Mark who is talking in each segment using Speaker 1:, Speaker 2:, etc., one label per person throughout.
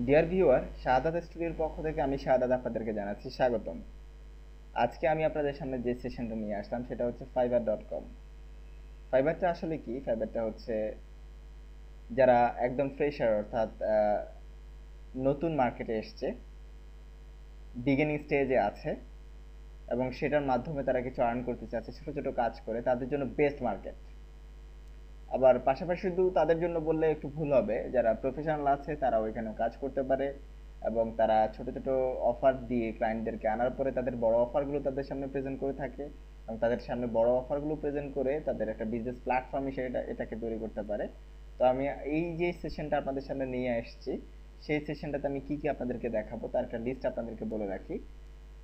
Speaker 1: Dear viewer, শাহাদাত স্টুডিওর পক্ষ থেকে আমি শাহাদাত আপনাদেরকে জানাচ্ছি স্বাগতম। আজকে আমি আপনাদের সামনে যে সেশনটা নিয়ে আসলাম সেটা হচ্ছে fiverr.com। ফাইবারটা আসলে কি? ফাইবারটা হচ্ছে যারা একদম ফ্রেশার, অর্থাৎ নতুন মার্কেটে এসছে, বিগিনিং স্টেজে আছে এবং সেটার মাধ্যমে তারা কিছু আর্ন করতে চাচ্ছে ছোট ছোট কাজ করে, তাদের জন্য বেস্ট মার্কেট। আবার পাশাপাশি শুধু তাদের জন্য বললে একটু ভুল হবে, যারা প্রফেশনাল আছে তারাও এখানে কাজ করতে পারে এবং তারা ছোট ছোট অফার দিয়ে ক্লায়েন্টদেরকে আনার পরে তাদের বড় অফারগুলো তাদের সামনে প্রেজেন্ট করে থাকে এবং তাদের সামনে বড় অফারগুলো প্রেজেন্ট করে তাদের একটা বিজনেস প্ল্যাটফর্ম হিসেবে এটাকে তৈরি করতে পারে। তো আমি এই যে সেশনটা আপনাদের সামনে নিয়ে এসেছি, সেই সেশনটাতে আমি কি কি আপনাদেরকে দেখাবো তার একটা লিস্ট আপনাদেরকে বলে রাখি।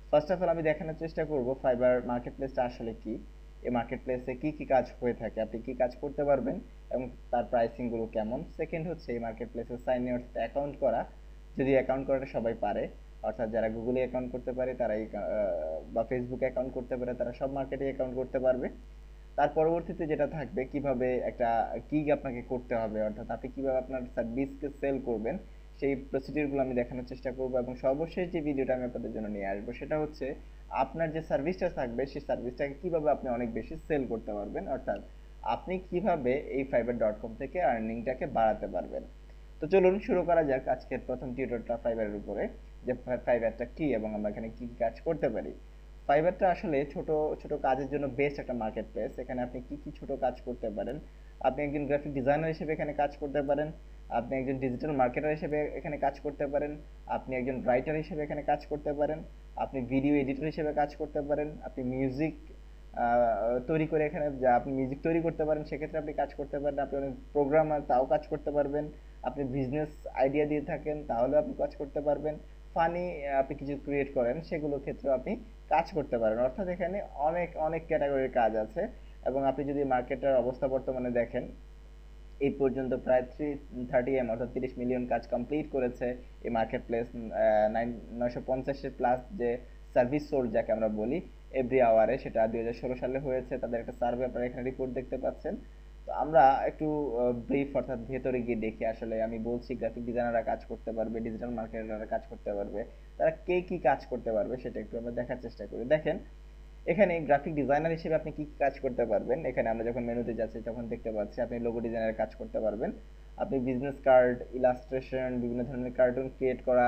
Speaker 1: ফার্স্ট অফ অল আমি দেখানোর চেষ্টা করব ফাইবার মার্কেট প্লেসটা আসলে কি, এই মার্কেট প্লেসে কি কি কাজ হয়ে থাকে, আপনি কি কাজ করতে পারবেন এবং তার প্রাইসিংগুলো কেমন। সেকেন্ড হচ্ছে এই মার্কেট প্লেসে সাইন ইন অর্থাৎ অ্যাকাউন্ট করা, যদি অ্যাকাউন্ট করাটা সবাই পারে, অর্থাৎ যারা গুগলে অ্যাকাউন্ট করতে পারে তারাই বা ফেসবুকে অ্যাকাউন্ট করতে পারে তারা সব মার্কেটে অ্যাকাউন্ট করতে পারবে। তার পরবর্তীতে যেটা থাকবে, কিভাবে একটা গিগ আপনাকে করতে হবে, অর্থাৎ আপনি কিভাবে আপনার সার্ভিসকে সেল করবেন, সেই প্রসিডিউরগুলো আমি দেখানোর চেষ্টা করব। এবং সর্বশেষ যে ভিডিওটা আমি আপনাদের জন্য নিয়ে আসবো সেটা হচ্ছে আপনার যে সার্ভিসটা থাকবে সেই সার্ভিসটাকে কিভাবে আপনি অনেক বেশি সেল করতে পারবেন, অর্থাৎ আপনি কিভাবে এই fiverr.com থেকে আর্নিংটাকে বাড়াতে পারবেন। তো চলুন শুরু করা যাক আজকের প্রথম টিউটোরিয়ালটা ফাইবারের উপরে, যে ফাইবারটা কি এবং আমরা এখানে কি কি কাজ করতে পারি। ফাইবারটা আসলে ছোট ছোট কাজের জন্য বেস্ট একটা মার্কেট প্লেস। এখানে আপনি কি কি ছোট কাজ করতে পারেন। আপনি একজন গ্রাফিক ডিজাইনার হিসেবে এখানে কাজ করতে পারেন, আপনি একজন ডিজিটাল মার্কেটার হিসেবে এখানে কাজ করতে পারেন, আপনি একজন রাইটার হিসেবে এখানে কাজ করতে পারেন, আপনি ভিডিও এডিটর হিসেবে কাজ করতে পারেন, আপনি মিউজিক তৈরি করে এখানে যা আপনি মিউজিক তৈরি করতে পারেন সেক্ষেত্রে আপনি কাজ করতে পারেন, আপনি অনেক প্রোগ্রামার তাও কাজ করতে পারবেন, আপনি বিজনেস আইডিয়া দিয়ে থাকেন তাহলে আপনি কাজ করতে পারবেন, ফানি আপনি কিছু ক্রিয়েট করেন সেগুলোর ক্ষেত্রে আপনি কাজ করতে পারেন। অর্থাৎ এখানে অনেক অনেক ক্যাটাগরির কাজ আছে। এবং আপনি যদি মার্কেটের অবস্থা বর্তমানে দেখেন, এই পর্যন্ত প্রায় 330 অর্থাৎ 30 মিলিয়ন কাজ কমপ্লিট করেছে এই মার্কেট প্লেস। 950-এর প্লাস যে সার্ভিস সোল্ড যাকে আমরা বলি এভরি আওয়ারে, সেটা 2016 সালে হয়েছে। তাদের একটা সার্ভে আপনারা এখানে রিপোর্ট দেখতে পাচ্ছেন। তো আমরা একটু ব্রিফ অর্থাৎ ভেতরে গিয়ে দেখি আসলে আমি বলছি গ্রাফিক ডিজাইনাররা কাজ করতে পারবে, ডিজিটাল মার্কেটাররা কাজ করতে পারবে, তারা কে কি কাজ করতে পারবে সেটা একটু আমরা দেখার চেষ্টা করি। দেখেন এখানে গ্রাফিক ডিজাইনার হিসেবে আপনি কি কি কাজ করতে পারবেন। এখানে আমরা যখন মেনুতে যাচ্ছি তখন দেখতে পাচ্ছি আপনি লোগো ডিজাইনের কাজ করতে পারবেন, আপনি বিজনেস কার্ড, ইলাস্ট্রেশন, বিভিন্ন ধরনের কার্টুন ক্রিয়েট করা,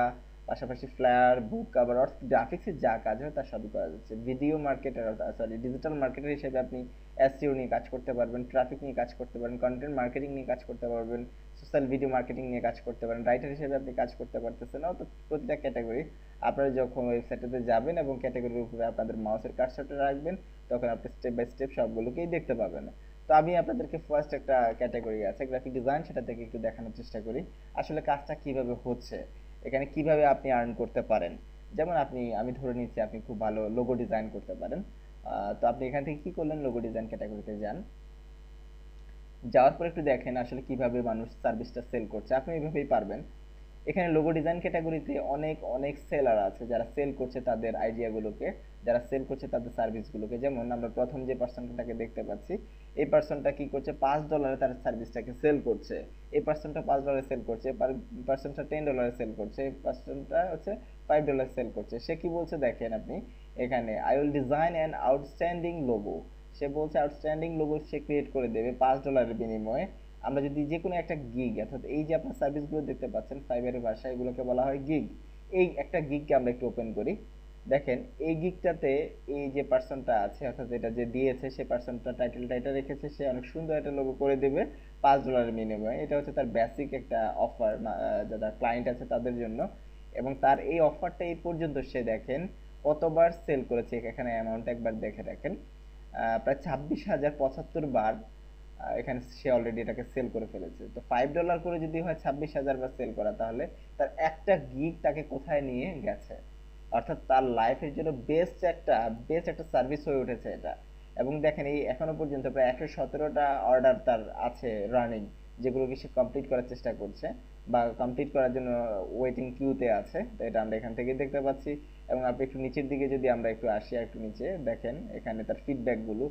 Speaker 1: পাশাপাশি ফ্লায়ার, বুক কভার, অর্থাৎ গ্রাফিক্সের যা কাজ হয় তার সবই করা যাচ্ছে। Video marketer, sorry digital marketer হিসেবে আপনি এসইও নিয়ে কাজ করতে পারবেন, ট্রাফিক নিয়ে কাজ করতে পারেন, কন্টেন্ট মার্কেটিং নিয়ে কাজ করতে পারবেন, সোশ্যাল ভিডিও মার্কেটিং নিয়ে কাজ করতে পারেন, রাইটার হিসেবে আপনি কাজ করতে পারতেছেন। অর্থাৎ প্রতিটা ক্যাটাগরি আপনারা যখন ওয়েবসাইটে যাবেন এবং ক্যাটাগরির উপরে আপনাদের মাউসের কার্সারটা রাখবেন তখন আপনি স্টেপ বাই স্টেপ সবগুলোকেই দেখতে পাবেন। তো আমি আপনাদেরকে ফার্স্ট একটা ক্যাটাগরি আছে গ্রাফিক ডিজাইন, সেটা থেকে একটু দেখানোর চেষ্টা করি আসলে কাজটা কিভাবে হচ্ছে, এখানে কিভাবে আপনি আর্ন করতে পারেন। যেমন আমি ধরে নিচ্ছি আপনি খুব ভালো লোগো ডিজাইন করতে পারেন। তো আপনি এখান থেকে কি করলেন, লোগো ডিজাইন ক্যাটাগরিতে যান, যাওয়ার পর একটু দেখেন আসলে কিভাবে মানুষ সার্ভিসটা সেল করছে, আপনি এইভাবেই পারবেন। এখানে লোগো ডিজাইন ক্যাটাগরিতে অনেক অনেক সেলার আছে যারা সেল করছে তাদের আইডিয়াগুলোকে, যারা সেল করছে তাদের সার্ভিসগুলোকে। যেমন আমরা প্রথম যে পার্সনটাকে দেখতে পাচ্ছি, এই পার্সনটা কি করছে, $5 তার সার্ভিসটাকে সেল করছে। এই পার্সনটা $5 সেল করছে, পার্সনটা $10 সেল করছে, এই পার্সনটা হচ্ছে $5 সেল করছে। সে কি বলছে দেখেন আপনি এখানে, I will design an outstanding logo. সে বলছে আউটস্ট্যান্ডিং লোগো সে ক্রিয়েট করে দেবে $5 বিনিময়ে। আমরা যদি যে কোনো একটা গিগ, অর্থাৎ এই যে আপনার সার্ভিসগুলো দেখতে পাচ্ছেন ফাইবারের ভাষায় এগুলোকে বলা হয় গিগ, এই একটা গিগকে আমরা একটু ওপেন করি। দেখেন এই গিগটাতে এই যে পার্সনটা আছে, অর্থাৎ এটা যে দিয়েছে সে পার্সনটা টাইটেলটা এটা রেখেছে, সে অনেক সুন্দর একটা লোগো করে দেবে $5 বিনিময়ে। এটা হচ্ছে তার বেসিক একটা অফার যারা ক্লায়েন্ট আছে তাদের জন্য। এবং তার এই অফারটা এই পর্যন্ত সে দেখেন কতবার সেল করেছে, এখানে অ্যামাউন্ট একবার দেখে রাখেন, প্রায় 26,075 বার এখানে সে অলরেডি এটাকে সেল করে ফেলেছে। তো $5 করে যদি হয় 26,000 বার সেল করা, তাহলে তার একটা গিগ তাকে কোথায় নিয়ে গেছে, অর্থাৎ তার লাইফের জন্য বেস্ট একটা সার্ভিস হয়ে উঠেছে এটা। এবং দেখেন এই এখনো পর্যন্ত প্রায় 117টা অর্ডার তার আছে রানিং, যেগুলোকে সে কমপ্লিট করার চেষ্টা করছে বা কমপ্লিট করার জন্য ওয়েটিং কিউতে আছে। তো এটা আমরা এখান থেকে দেখতে পাচ্ছি। এবং আপনি একটু নিচের দিকে যদি আমরা একটু আসি, একটু নিচে দেখেন এখানে তার ফিডব্যাকগুলো,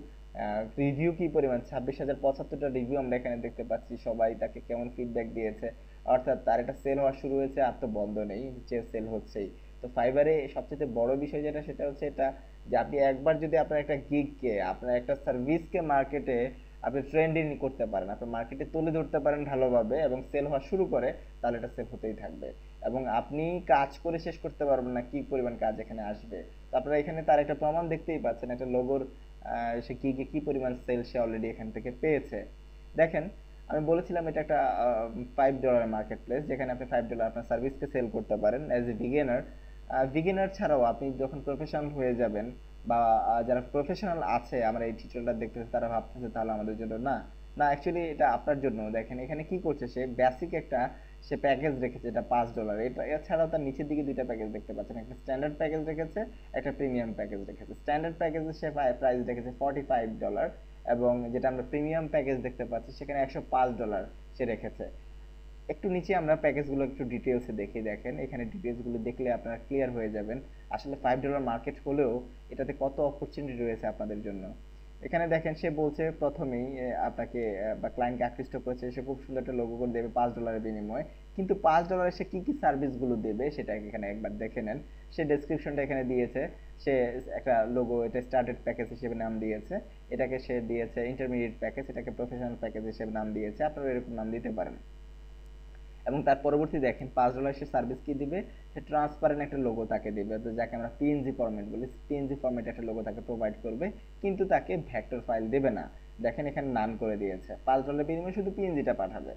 Speaker 1: রিভিউ কি পরিমাণ, 26,075টা রিভিউ আমরা এখানে দেখতে পাচ্ছি, সবাই তাকে কেমন ফিডব্যাক দিয়েছে। অর্থাৎ তার একটা সেল হওয়া শুরু হয়েছে, আর তো বন্ধ নেই, যে সেল হচ্ছেই। তো ফাইবারে সবচেয়ে বড় বিষয় যেটা, সেটা হচ্ছে এটা যে আপনি একবার যদি আপনার একটা গিগকে, আপনার একটা সার্ভিসকে মার্কেটে আপনি ট্রেন্ডিং করতে পারেন, আপনার মার্কেটে তুলে ধরতে পারেন ভালোভাবে এবং সেল হওয়া শুরু করে, তাহলে এটা সেল হতেই থাকবে এবং আপনি কাজ করে শেষ করতে পারবেন না কি পরিমাণ কাজ এখানে আসবে। তো আপনারা এখানে তার একটা প্রমাণ দেখতেই পাচ্ছেন, একটা লোগোর সে কি পরিমাণ সেল সে অলরেডি এখান থেকে পেয়েছে। দেখেন, আমি বলেছিলাম এটা একটা $5 মার্কেট প্লেস, যেখানে আপনি $5 আপনার সার্ভিসকে সেল করতে পারেন অ্যাজ এ বিগিনার। বিগিনার ছাড়াও আপনি যখন প্রফেশনাল হয়ে যাবেন, বা যারা প্রফেশনাল আছে আমার এই টিউটোরিয়ালটা দেখতেছে, তারা ভাবতেছে তাহলে আমাদের জন্য না, না অ্যাকচুয়ালি এটা আপনার জন্য। দেখেন এখানে কি করছে, সে বেসিক একটা সে প্যাকেজ রেখেছে, এটা $5। এটা এছাড়াও তার নিচের দিকে দুইটা প্যাকেজ দেখতে পাচ্ছেন, একটা স্ট্যান্ডার্ড প্যাকেজ রেখেছে, একটা প্রিমিয়াম প্যাকেজ রেখেছে। স্ট্যান্ডার্ড প্যাকেজে সে প্রাইস রেখেছে $45, এবং যেটা আমরা প্রিমিয়াম প্যাকেজ দেখতে পাচ্ছি সেখানে $105 সে রেখেছে। একটু নিচে আমরা প্যাকেজগুলো একটু ডিটেলসে দেখি। দেখেন এখানে ডিটেলসগুলো দেখলে আপনারা ক্লিয়ার হয়ে যাবেন আসলে $5 মার্কেট হলেও এটাতে কত অপরচুনিটি রয়েছে আপনাদের জন্য। এখানে দেখেন সে বলছে প্রথমেই আপনাকে বা ক্লায়েন্টকে আকৃষ্ট করেছে, সে খুব সুন্দর একটা লোগো করে দেবে $5 বিনিময়ে। কিন্তু $5 সে কি কি সার্ভিসগুলো দেবে সেটা এখানে একবার দেখে নেন। সে ডেসক্রিপশনটা এখানে দিয়েছে, সে একটা লোগো, এটা স্টার্টেড প্যাকেজ হিসেবে নাম দিয়েছে, এটাকে সে দিয়েছে ইন্টারমিডিয়েট প্যাকেজ, এটাকে প্রফেশনাল প্যাকেজ হিসেবে নাম দিয়েছে, আপনারা এরকম নাম দিতে পারেন। এবং তার পরবর্তী দেখেন $5 সে সার্ভিস কি দিবে, সে ট্রান্সপারেন্ট একটা লোগো তাকে দিবে, তো যাকে আমরা পিএনজি ফরম্যাট বলি, পিএনজি ফরম্যাটে একটা লোগো তাকে প্রোভাইড করবে, কিন্তু তাকে ভেক্টর ফাইল দেবে না। দেখেন এখানে নান করে দিয়েছে, $5 বিনিময়ে শুধু পিএনজিটা পাঠাবে।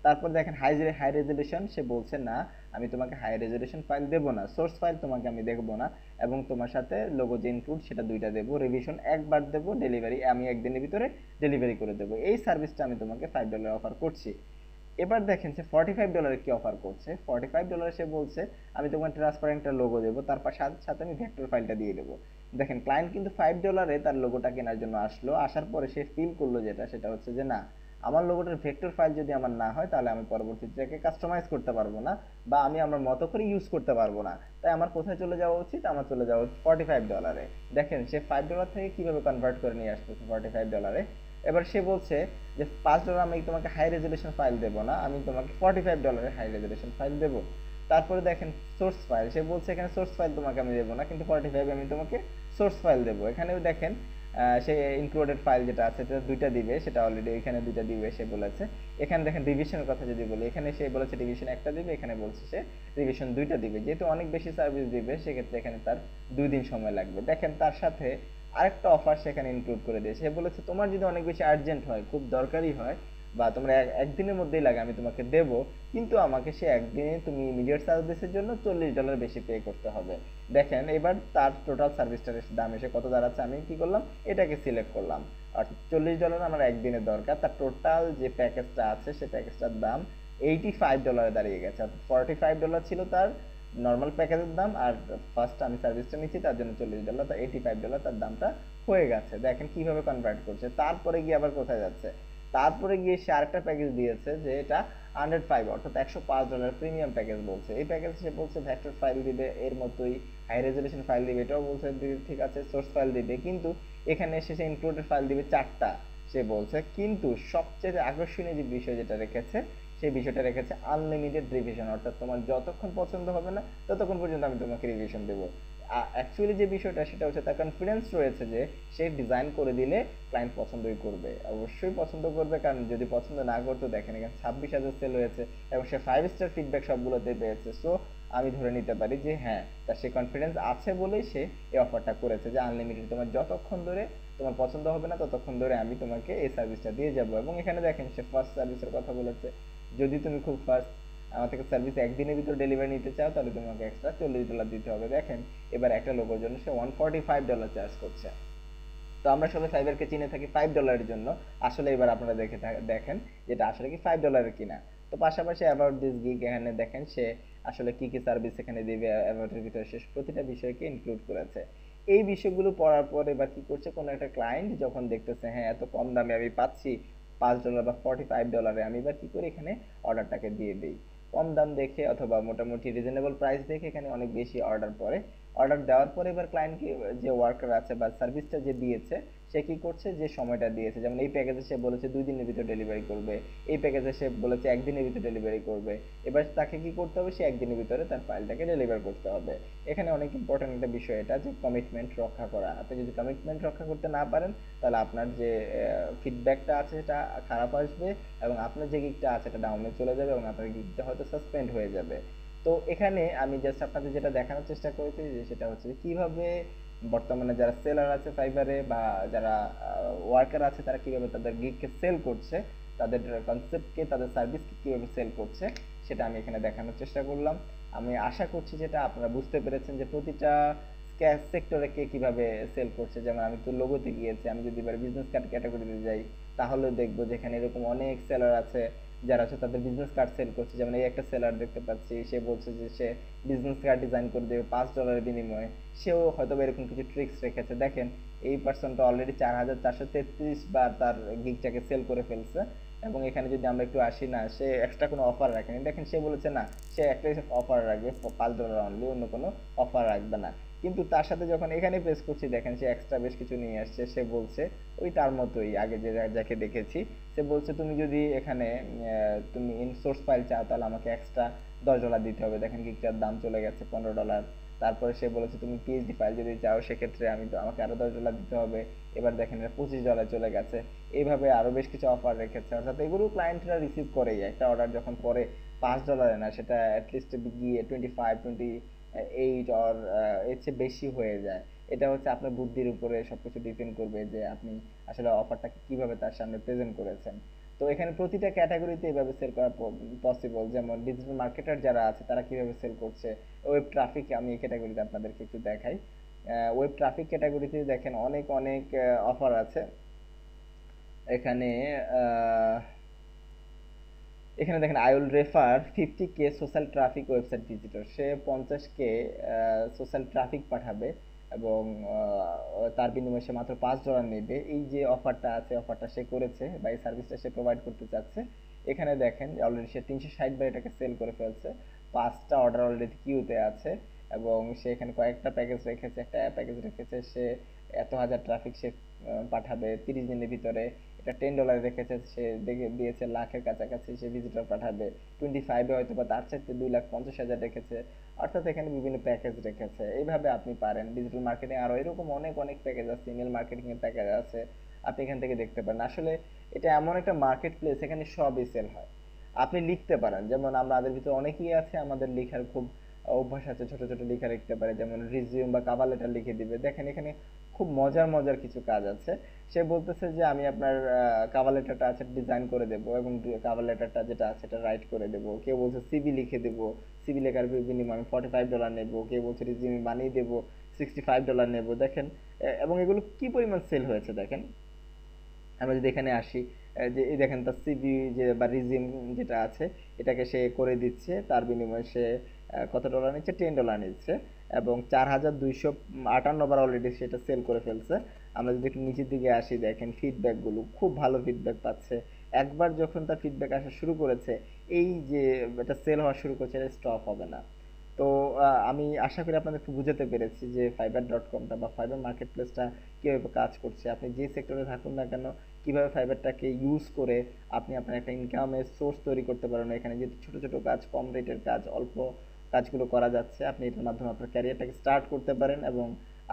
Speaker 1: তারপর দেখেন হাই রেজলিউশন, সে বলছে না আমি তোমাকে হাই রেজলিউশন ফাইল দেবো না, সোর্স ফাইল তোমাকে আমি দেখবো না, এবং তোমার সাথে লোগো যে ইনক্লুড সেটা দুইটা দেবো, রিভিশন একবার দেবো, ডেলিভারি আমি একদিনের ভিতরে ডেলিভারি করে দেবো। এই সার্ভিসটা আমি তোমাকে $5 অফার করছি। এবার দেখেন সে $45 কি অফার করছে। $45 সে বলছে আমি তোমাকে ট্রান্সপারেন্ট একটা লোগো দেবো, তার সাথে সাথে আমি ভেক্টর ফাইলটা দিয়ে দেবো। দেখেন ক্লায়েন্ট কিন্তু $5 তার লোগোটা কেনার জন্য আসলো, আসার পরে সে ফিল করলো যেটা, সেটা হচ্ছে যে না, আমার লোগোটার ভেক্টর ফাইল যদি আমার না হয় তাহলে আমি পরবর্তীতে এটাকে কাস্টমাইজ করতে পারবো না, বা আমি আমার মতো করে ইউজ করতে পারবো না। তাই আমার কোথায় চলে যাওয়া উচিত, আমার চলে যাওয়া উচিত $45-এ। দেখেন সে $5 থেকে কিভাবে কনভার্ট করে নিয়ে আসতেছে $45-এ। এবার সে বলছে যে $5 আমি তোমাকে হাই রেজলিউশন ফাইল দেবো না, আমি তোমাকে $45 হাই রেজলিউশন ফাইল দেবো। তারপরে দেখেন সোর্স ফাইল, সে বলছে এখানে সোর্স ফাইল তোমাকে আমি দেবো না, কিন্তু 45 আমি তোমাকে সোর্স ফাইল দেবো। এখানেও দেখেন সে ইনক্লুডেড ফাইল যেটা আছে সেটা দুইটা দিবে, সেটা অলরেডি এখানে দুইটা দিবে সে বলেছে। এখানে দেখেন রিভিশনের কথা যদি বলি, এখানে সে বলেছে রিভিশন একটা দিবে, এখানে বলছে সে রিভিশন দুইটা দিবে। যেহেতু অনেক বেশি সার্ভিস দিবে সেক্ষেত্রে এখানে তার 2 দিন সময় লাগবে। দেখেন তার সাথে আরেকটা অফার সেখানে ইনক্লুড করে দিয়েছে, সে বলেছে তোমার যদি অনেক বেশি আর্জেন্ট হয়, খুব দরকারি হয়, বা তোমরা একদিনের মধ্যেই লাগে, আমি তোমাকে দেব, কিন্তু আমাকে সে একদিনে তুমি ইমিডিয়েট সার্ভিসের জন্য $40 বেশি পে করতে হবে। দেখেন এবার তার টোটাল সার্ভিসটার দাম এসে কত দাঁড়াচ্ছে, আমি কি করলাম, এটাকে সিলেক্ট করলাম, আর $40 আমার একদিনের দরকার, তার টোটাল যে প্যাকেজটা আছে সে প্যাকেজটার দাম $85 দাঁড়িয়ে গেছে। অর্থাৎ $45 ছিল তার নর্মাল প্যাকেজের দাম, আর ফার্স্ট আমি সার্ভিসটা নিচ্ছি তার জন্য $40, তার $85 তার দামটা হয়ে গেছে। দেখেন কিভাবে কনভার্ট করছে। তারপরে গিয়ে আবার কোথায় যাচ্ছে, তারপরে গিয়ে সে আরেকটা প্যাকেজ দিয়েছে যে এটা 105 অর্থাৎ $105 প্রিমিয়াম প্যাকেজ বলছে। এই প্যাকেজ সে বলছে ভেক্টর ফাইল দিবে, এর মতোই হাই রেজলিউশন ফাইল দিবে, এটাও বলছে ঠিক আছে, সোর্স ফাইল দিবে, কিন্তু এখানে সে ইনক্লুডেড ফাইল দিবে 4টা সে বলছে। কিন্তু সবচেয়ে আকর্ষণীয় যে বিষয় যেটা রেখেছে, সেই বিষয়টা রেখেছে আনলিমিটেড রিভিশন, অর্থাৎ তোমার যতক্ষণ পছন্দ হবে না ততক্ষণ পর্যন্ত আমি তোমাকে রিভিশন দেবো। অ্যাকচুয়ালি যে বিষয়টা সেটা হচ্ছে তার কনফিডেন্স রয়েছে যে সে ডিজাইন করে দিলে ক্লায়েন্ট পছন্দই করবে, অবশ্যই পছন্দ করবে, কারণ যদি পছন্দ না করতো, দেখেন এখানে 26,000 সেল হয়েছে এবং সে 5 স্টার ফিডব্যাক সবগুলোতে পেয়েছে। সো আমি ধরে নিতে পারি যে হ্যাঁ, তার সে কনফিডেন্স আছে বলেই সে এই অফারটা করেছে যে আনলিমিটেড, তোমার যতক্ষণ ধরে তোমার পছন্দ হবে না ততক্ষণ ধরে আমি তোমাকে এই সার্ভিসটা দিয়ে যাবো। এবং এখানে দেখেন সে ফার্স্ট সার্ভিসের কথা বলেছে, যদি তুমি খুব ফার্স্ট আমার থেকে সার্ভিস একদিনের ভিতর ডেলিভারি নিতে চাও তাহলে তোমাকে এক্সট্রা $40 দিতে হবে। দেখেন এবার একটা লোগোর জন্য সে $145 চার্জ করছে। তো আমরা সবাই ফাইবারকে চিনে থাকি $5 জন্য, আসলে এবার আপনারা দেখেন যেটা আসলে কি $5 কিনা। তো পাশাপাশি অ্যাবাউট দিস গিগ, এখানে দেখেন সে আসলে কি কি সার্ভিস এখানে দিবে, অ্যাবাউটের ভিতরে সে প্রতিটা বিষয়কে ইনক্লুড করেছে। এই বিষয়গুলো পড়ার পর এবার কি করছে, কোনো একটা ক্লায়েন্ট যখন দেখতেছে হ্যাঁ এত কম দামে আমি পাচ্ছি $5 বা $45, আমি এবার কি করি, এখানে অর্ডারটাকে দিয়ে দিই। কম দাম দেখে অথবা মোটামুটি রিজনেবল প্রাইস দেখে এখানে অনেক বেশি অর্ডার পড়ে, অর্ডার দেওয়ার পরে এবার ক্লায়েন্ট কি, যে ওয়ার্কার আছে বা সার্ভিসটা যে দিয়েছে, সে কি করছে, যে সময়টা দিয়েছে, যেমন এই প্যাকেজে সে বলেছে 2 দিনের ভিতর ডেলিভারি করবে, এই প্যাকেজে সে বলেছে 1 দিনের ভিতর ডেলিভারি করবে, এবার তাকে কি করতে হবে, সে 1 দিনের ভিতরে তার ফাইলটাকে ডেলিভার করতে হবে। এখানে অনেক ইম্পর্টেন্ট একটা বিষয় এটা, যে কমিটমেন্ট রক্ষা করা। আপনি যদি কমিটমেন্ট রক্ষা করতে না পারেন, তাহলে আপনার যে ফিডব্যাকটা আছে সেটা খারাপ আসবে, এবং আপনার যে গিগটা আছে এটা ডাউনে চলে যাবে, এবং আপনার গিগটা হয়তো সাসপেন্ড হয়ে যাবে। তো এখানে আমি জাস্ট আপনাদের যেটা দেখানোর চেষ্টা করেছি, যে সেটা হচ্ছে কিভাবে বর্তমানে যারা সেলার আছে ফাইবারে, বা যারা ওয়ার্কার আছে, তারা কিভাবে তাদের গিগকে সেল করছে, তাদের কনসেপ্টকে, তাদের সার্ভিসকে কিভাবে সেল করছে, সেটা আমি এখানে দেখানোর চেষ্টা করলাম। আমি আশা করছি যেটা আপনারা বুঝতে পেরেছেন, যে প্রতিটা সেক্টরে কে কিভাবে সেল করছে। যেমন আমি তো লোগোতে গিয়েছি, আমি যদি এবার বিজনেস কার্ড ক্যাটাগরিতে যাই, তাহলে দেখবো যেখানে এরকম অনেক সেলার আছে যারা হচ্ছে তাদের বিজনেস কার্ড সেল করছে। যেমন এই একটা সেলার দেখতে পাচ্ছি, সে বলছে যে সে বিজনেস কার্ড ডিজাইন করে দেবে $5 বিনিময়ে। সেও হয়তো এরকম কিছু ট্রিক্স রেখেছে। দেখেন, এই পার্সনটা অলরেডি 4433 বার তার গিগটাকে সেল করে ফেলছে। এবং এখানে যদি আমরা একটু আসি, না সে এক্সট্রা কোনো অফার রাখেনি। দেখেন, সে বলেছে না, সে একটাই অফার রাখবে, $5 অনলি, অন্য কোনো অফার রাখবে না। কিন্তু তার সাথে যখন এখানে প্রেস করছি, দেখেন সে এক্সট্রা বেশ কিছু নিয়ে আসছে। সে বলছে ওই তার মতোই আগে যে যাকে দেখেছি, সে বলছে তুমি যদি এখানে তুমি ইন সোর্স ফাইল চাও, তাহলে আমাকে এক্সট্রা $10 দিতে হবে। দেখেন গিগটার দাম চলে গেছে $15। তারপরে সে বলেছে তুমি পিএইচডি ফাইল যদি চাও, সেক্ষেত্রে আমাকে আরো $10 দিতে হবে। এবার দেখেন এটা $25 চলে গেছে। এইভাবে আরো বেশ কিছু অফার রেখেছে। অর্থাৎ এগুলো ক্লায়েন্টরা রিসিভ করেই, একটা অর্ডার যখন করে $5 না, সেটা অ্যাটলিস্ট গিয়ে 25, 28 অর এর চেয়ে বেশি হয়ে যায়। এটা হচ্ছে আপনার বুদ্ধির উপরে সবকিছু ডিপেন্ড করবে, যে আপনি আসলে অফারটাকে কিভাবে তার সামনে প্রেজেন্ট করেছেন। তো এখানে প্রতিটা ক্যাটাগরিতে এইভাবে সেল করা পসিবল। যেমন ডিজিটাল মার্কেটার যারা আছে, তারা কিভাবে সেল করছে। ওয়েব ট্রাফিক, আমি এই ক্যাটাগরিতে আপনাদেরকে একটু দেখাই। ওয়েব ট্রাফিক ক্যাটাগরিতে দেখেন অনেক অনেক অফার আছে। এখানে আহ, এখানে দেখেন, I will refer 50K social traffic website visitor. Say 50K social traffic পাঠাবে, এবং তার বিনিময়ে সে মাত্র $5 নেবে। এই যে অফারটা আছে, অফারটা সে করেছে, বা এই সার্ভিসটা সে প্রোভাইড করতে চাচ্ছে। এখানে দেখেন অলরেডি সে 360 বার এটাকে সেল করে ফেলছে। 5টা অর্ডার অলরেডি কিউতে আছে, এবং সে এখানে কয়েকটা প্যাকেজ রেখেছে, একটা প্যাকেজ রেখেছে সে এত হাজার ট্রাফিক সে পাঠাবে 30 দিনের ভিতরে। এটা $10 রেখেছে, সে দেখে দিয়েছে লাখের কাছাকাছি সে ভিজিটর পাঠাবে। 25-এ হয়তো বা তার চাইতে 2,50,000 রেখেছে। অর্থাৎ এখানে বিভিন্ন প্যাকেজ রেখেছে। এইভাবে আপনি পারেন ডিজিটাল মার্কেটিং, আরো এরকম অনেক অনেক প্যাকেজ আছে, ইমেল মার্কেটিং এর প্যাকেজ আছে, আপনি এখান থেকে দেখতে পারেন। আসলে এটা এমন একটা মার্কেট প্লেস, এখানে সবই সেল হয়। আপনি লিখতে পারেন, যেমন আমাদের ভিতরে অনেকেই আছে, আমাদের লেখার খুব অভ্যাস আছে, ছোট ছোট লেখা লিখতে পারে, যেমন রিজিউম বা কভার লেটার লিখে দিবে। দেখেন এখানে খুব মজার মজার কিছু কাজ আছে। সে বলতেছে যে আমি আপনার কভার লেটারটা আছে ডিজাইন করে দেবো, এবং কভার লেটারটা যেটা আছে এটা রাইট করে দেবো। কেউ বলছে সিভি লিখে দেবো, সিভি লেখার বিনিময়ে আমি $45 নেবো। কেউ বলছে রিজিউম বানিয়ে দেবো, $65 নেবো। দেখেন এবং এগুলো কি পরিমাণ সেল হয়েছে দেখেন। আমরা যদি এখানে আসি, যে এই দেখেন তার সিভি যে বা রিজিউম যেটা আছে, এটাকে সে করে দিচ্ছে, তার বিনিময়ে সে কত ডলার নিচ্ছে, $10 নিচ্ছে, এবং 4258 বার অলরেডি সেটা সেল করে ফেলছে। আমরা যদি একটু নিচের দিকে আসি, দেখেন ফিডব্যাকগুলো খুব ভালো ফিডব্যাক পাচ্ছে। একবার যখন তার ফিডব্যাক আসা শুরু করেছে, এই যে এটা সেল হওয়া শুরু করছে, এটা স্টপ হবে না। তো আমি আশা করি আপনাদেরকে বুঝাতে পেরেছি যে fiverr.com-টা বা ফাইবার মার্কেট প্লেসটা কীভাবে কাজ করছে। আপনি যে সেক্টরে থাকুন না কেন, কিভাবে ফাইবারটাকে ইউজ করে আপনি আপনার একটা ইনকামের সোর্স তৈরি করতে পারেন। এখানে যে ছোট ছোট কাজ, কম রেটের কাজ, অল্প কাজগুলো করা যাচ্ছে, আপনি এটার মাধ্যমে আপনার ক্যারিয়ারটাকে স্টার্ট করতে পারেন, এবং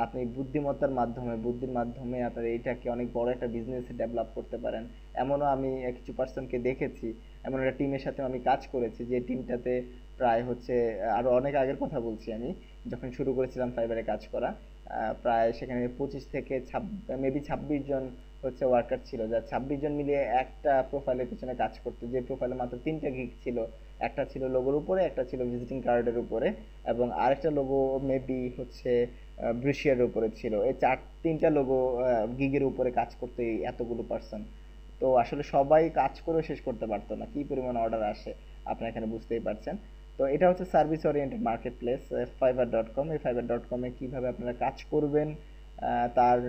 Speaker 1: আপনি বুদ্ধিমত্তার মাধ্যমে, বুদ্ধির মাধ্যমে আপনার এইটাকে অনেক বড় একটা বিজনেসে ডেভেলপ করতে পারেন। এমনও আমি কিছু পার্সনকে দেখেছি, এমন একটা টিমের সাথে আমি কাজ করেছি, যে টিমটাতে প্রায় হচ্ছে, আরো অনেক আগের কথা বলছি আমি, যখন শুরু করেছিলাম ফাইবারে কাজ করা, প্রায় সেখানে 25 থেকে মেবি 26 জন হচ্ছে ওয়ার্কার ছিল, যা 26 জন মিলিয়ে একটা প্রোফাইলের পিছনে কাজ করতো, যে প্রোফাইলে মাত্র 3টা গিগ ছিল। একটা ছিল লোগোর উপরে, একটা ছিল ভিজিটিং কার্ডের উপরে, এবং আরেকটা লোগো মেবি হচ্ছে ব্রুশিয়ার উপরে ছিল। এই 3টা লোগো গিগের উপরে কাজ করতো এই এতগুলো পার্সন। তো আসলে সবাই কাজ করেও শেষ করতে পারতো না, কি পরিমাণ অর্ডার আসে আপনারা এখানে বুঝতেই পারছেন। তো এটা হচ্ছে service oriented market place fiverr.com। এই fiverr.com-এ কীভাবে আপনারা কাজ করবেন তার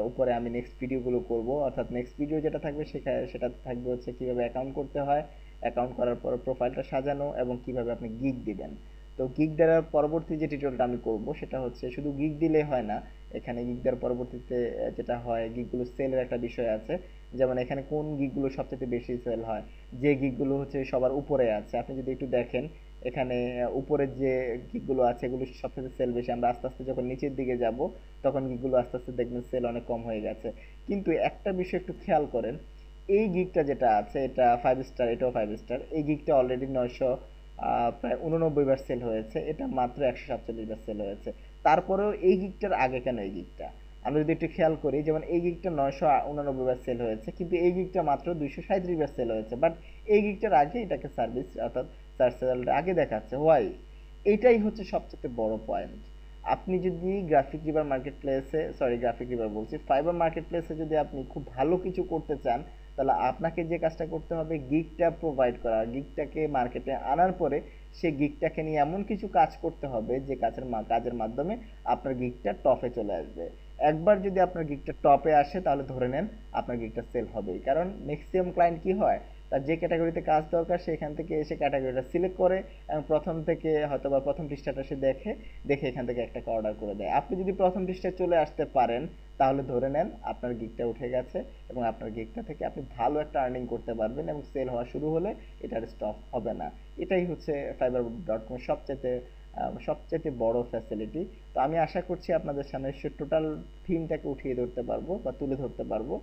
Speaker 1: উপরে আমি নেক্সট ভিডিওগুলো করব। অর্থাৎ নেক্সট ভিডিও যেটা থাকবে সেটা থাকবে হচ্ছে কীভাবে অ্যাকাউন্ট করতে হয়, অ্যাকাউন্ট করার পর প্রোফাইলটা সাজানো, এবং কিভাবে আপনি গিগ দিবেন। তো গিগ দেওয়ার পরবর্তী যে টিউটোরিয়ালটা আমি করব সেটা হচ্ছে শুধু গিগ দিলে হয় না, এখানে গিগ দেওয়ার পরবর্তীতে যেটা হয় গিগগুলো সেলের একটা বিষয় আছে। যেমন এখানে কোন গিগগুলো সবচেয়ে বেশি সেল হয়, যে গিগগুলো হচ্ছে সবার উপরে আছে, আপনি যদি একটু দেখেন এখানে উপরের যে গিগগুলো আছে এগুলো সবচেয়ে সেল বেশি। আমরা আস্তে আস্তে যখন নিচের দিকে যাব তখন গিগগুলো আস্তে আস্তে দেখবেন সেল অনেক কম হয়ে গেছে। কিন্তু একটা বিষয় একটু খেয়াল করেন, এই গিগটা যেটা আছে এটা 5 স্টার, এটাও 5 স্টার। এই গিগটা অলরেডি 900 প্রায় 89 বার সেল হয়েছে, এটা মাত্র 147 বার সেল হয়েছে। তারপরেও এই গিগটার আগে কেন এই গিগটা, আমরা যদি একটু খেয়াল করি, যেমন এই গিগটা 989 বার সেল হয়েছে কিন্তু এই গিগটা মাত্র 237 বার সেল হয়েছে, বাট এই গিগটার আগে এটাকে সার্ভিস অর্থাৎ সার্চ রেজাল্ট আগে দেখাচ্ছে। হোয়াই? এটাই হচ্ছে সবচেয়ে বড় পয়েন্ট। আপনি যদি গ্রাফিক রিভার মার্কেট প্লেসে, সরি গ্রাফিক রিভার বলছি, ফাইবার মার্কেট প্লেসে যদি আপনি খুব ভালো কিছু করতে চান, তাহলে আপনাকে যে কাজটা করতে হবে গিগটা প্রোভাইড করা, গিগটাকে মার্কেটে আনার পরে সেই গিগটাকে নিয়ে এমন কিছু কাজ করতে হবে যে কাজের মাধ্যমে আপনার গিগটা টপে চলে আসবে। একবার যদি আপনার গিগটা টপে আসে তাহলে ধরে নেন আপনার গিগটা সেল হবেই, কারণ ম্যাক্সিমাম ক্লায়েন্ট কি হয়, তার যে ক্যাটাগরিতে কাজ দরকার সেখান থেকে এসে ক্যাটাগরিটা সিলেক্ট করে এবং প্রথম থেকে হয়তো বা প্রথম পৃষ্ঠাটা সে দেখে দেখে এখান থেকে একটা অর্ডার করে দেয়। আপনি যদি প্রথম পৃষ্ঠায় চলে আসতে পারেন তাহলে ধরে নেন আপনার গিগটা উঠে গেছে এবং আপনার গিগটা থেকে আপনি ভালো একটা আর্নিং করতে পারবেন এবং সেল হওয়া শুরু হলে এটার স্টপ হবে না। এটাই হচ্ছে fiverr.com এর সবচেয়ে বড় ফ্যাসিলিটি। তো আমি আশা করছি আপনাদের সামনে সে টোটাল থিমটাকে উঠিয়ে ধরতে পারবো বা তুলে ধরতে পারবো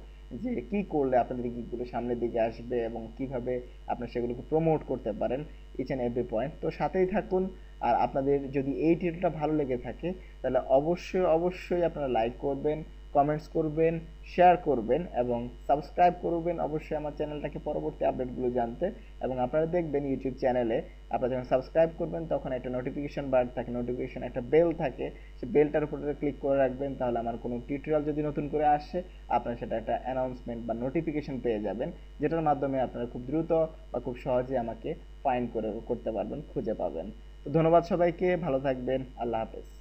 Speaker 1: যে কি করলে আপনাদের গিগগুলো সামনের দিকে আসবে এবং কিভাবে আপনারা সেগুলোকে প্রমোট করতে পারেন, ইচ অ্যান্ড এভরি পয়েন্ট। তো সাথেই থাকুন। আর আপনাদের যদি এই টিউটোরিয়ালটা ভালো লেগে থাকে তাহলে অবশ্যই অবশ্যই আপনারা লাইক করবেন, কমেন্টস করবেন, শেয়ার করবেন এবং সাবস্ক্রাইব করবেন অবশ্যই আমার চ্যানেলটাকে পরবর্তী আপডেটগুলো জানতে। এবং আপনারা দেখবেন ইউটিউব চ্যানেলে আপনারা যখন সাবস্ক্রাইব করবেন তখন একটা নোটিফিকেশন বার থাকে, নোটিফিকেশন একটা বেল থাকে, সেই বেলটার উপরে ক্লিক করে রাখবেন, তাহলে আমার কোনো টিউটোরিয়াল যদি নতুন করে আসে আপনারা সেটা একটা অ্যানাউন্সমেন্ট বা নোটিফিকেশন পেয়ে যাবেন, যেটার মাধ্যমে আপনারা খুব দ্রুত বা খুব সহজে আমাকে ফাইন্ড করতে পারবেন, খুঁজে পাবেন। তো ধন্যবাদ সবাইকে, ভালো থাকবেন, আল্লাহ হাফেজ।